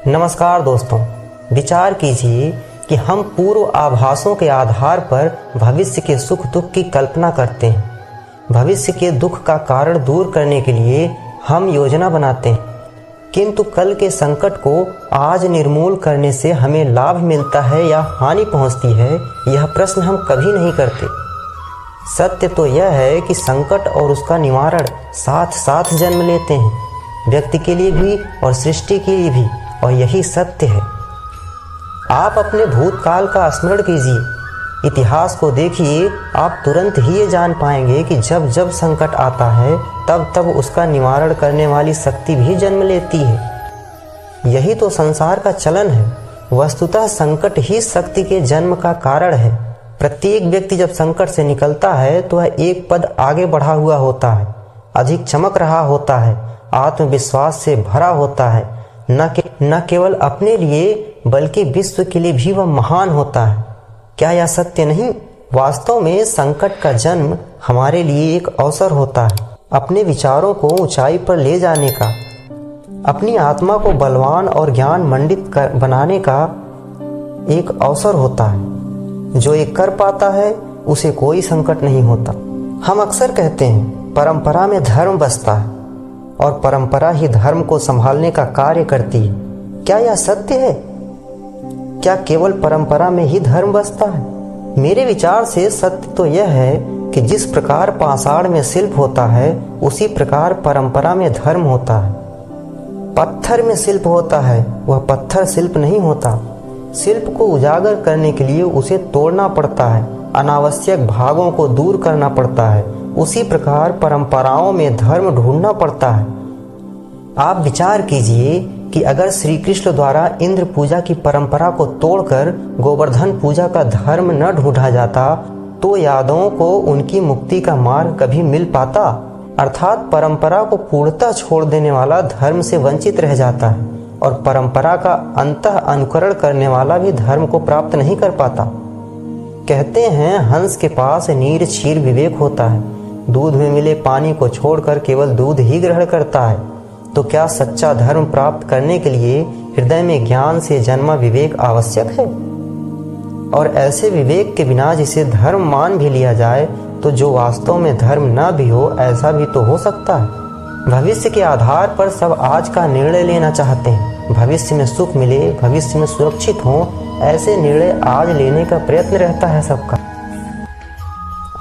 नमस्कार दोस्तों, विचार कीजिए कि हम पूर्व आभासों के आधार पर भविष्य के सुख दुख की कल्पना करते हैं। भविष्य के दुख का कारण दूर करने के लिए हम योजना बनाते हैं, किंतु कल के संकट को आज निर्मूल करने से हमें लाभ मिलता है या हानि पहुंचती है, यह प्रश्न हम कभी नहीं करते। सत्य तो यह है कि संकट और उसका निवारण साथ साथ जन्म लेते हैं, व्यक्ति के लिए भी और सृष्टि के लिए भी, और यही सत्य है। आप अपने भूतकाल का स्मरण कीजिए, इतिहास को देखिए, आप तुरंत ही ये जान पाएंगे कि जब जब संकट आता है तब तब उसका निवारण करने वाली शक्ति भी जन्म लेती है। यही तो संसार का चलन है। वस्तुतः संकट ही शक्ति के जन्म का कारण है। प्रत्येक व्यक्ति जब संकट से निकलता है तो वह एक पद आगे बढ़ा हुआ होता है, अधिक चमक रहा होता है, आत्मविश्वास से भरा होता है। न केवल अपने लिए बल्कि विश्व के लिए भी वह महान होता है। क्या यह सत्य नहीं? वास्तव में संकट का जन्म हमारे लिए एक अवसर होता है, अपने विचारों को ऊंचाई पर ले जाने का, अपनी आत्मा को बलवान और ज्ञान मंडित बनाने का एक अवसर होता है। जो ये कर पाता है उसे कोई संकट नहीं होता। हम अक्सर कहते हैं परंपरा में धर्म बसता है और परंपरा ही धर्म को संभालने का कार्य करती है। क्या यह सत्य है? क्या केवल परंपरा में ही धर्म बसता है? मेरे विचार से सत्य तो यह है कि जिस प्रकार पाषाण में शिल्प होता है उसी प्रकार परंपरा में धर्म होता है। पत्थर में शिल्प होता है, वह पत्थर शिल्प नहीं होता। शिल्प को उजागर करने के लिए उसे तोड़ना पड़ता है, अनावश्यक भागों को दूर करना पड़ता है। उसी प्रकार परंपराओं में धर्म ढूंढना पड़ता है। आप विचार कीजिए कि अगर श्री कृष्ण द्वारा इंद्र पूजा की परंपरा को तोड़कर गोवर्धन पूजा का धर्म न ढूंढा जाता तो यादवों को उनकी मुक्ति का मार्ग कभी मिल पाता? अर्थात परंपरा को पूर्णतः छोड़ देने वाला धर्म से वंचित रह जाता है और परंपरा का अंतः अनुकरण करने वाला भी धर्म को प्राप्त नहीं कर पाता। कहते हैं हंस के पास नीर क्षीर विवेक होता है, दूध में मिले पानी को छोड़कर केवल दूध ही ग्रहण करता है। तो क्या सच्चा धर्म प्राप्त करने के लिए हृदय में ज्ञान से जन्मा विवेक आवश्यक है? और ऐसे विवेक के बिना जिसे धर्म मान भी लिया जाए तो जो वास्तव में धर्म न भी हो, ऐसा भी तो हो सकता है। भविष्य के आधार पर सब आज का निर्णय लेना चाहते हैं। भविष्य में सुख मिले, भविष्य में सुरक्षित हो, ऐसे निर्णय आज लेने का प्रयत्न रहता है सबका।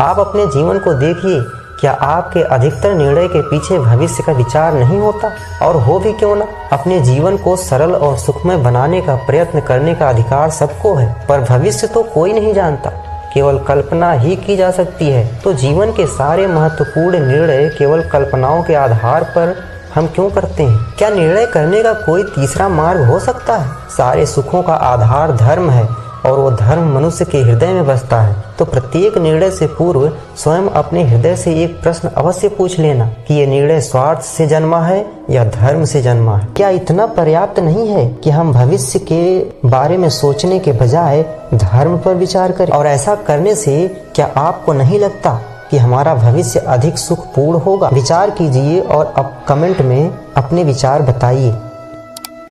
आप अपने जीवन को देखिए, क्या आपके अधिकतर निर्णय के पीछे भविष्य का विचार नहीं होता? और हो भी क्यों ना। अपने जीवन को सरल और सुखमय बनाने का प्रयत्न करने का अधिकार सबको है, पर भविष्य तो कोई नहीं जानता, केवल कल्पना ही की जा सकती है। तो जीवन के सारे महत्वपूर्ण निर्णय केवल कल्पनाओं के आधार पर हम क्यों करते हैं? क्या निर्णय करने का कोई तीसरा मार्ग हो सकता है? सारे सुखों का आधार धर्म है और वो धर्म मनुष्य के हृदय में बसता है। तो प्रत्येक निर्णय से पूर्व स्वयं अपने हृदय से एक प्रश्न अवश्य पूछ लेना कि ये निर्णय स्वार्थ से जन्मा है या धर्म से जन्मा है। क्या इतना पर्याप्त नहीं है कि हम भविष्य के बारे में सोचने के बजाय धर्म पर विचार करें? और ऐसा करने से क्या आपको नहीं लगता कि हमारा भविष्य अधिक सुखपूर्ण होगा? विचार कीजिए और अब कमेंट में अपने विचार बताइए।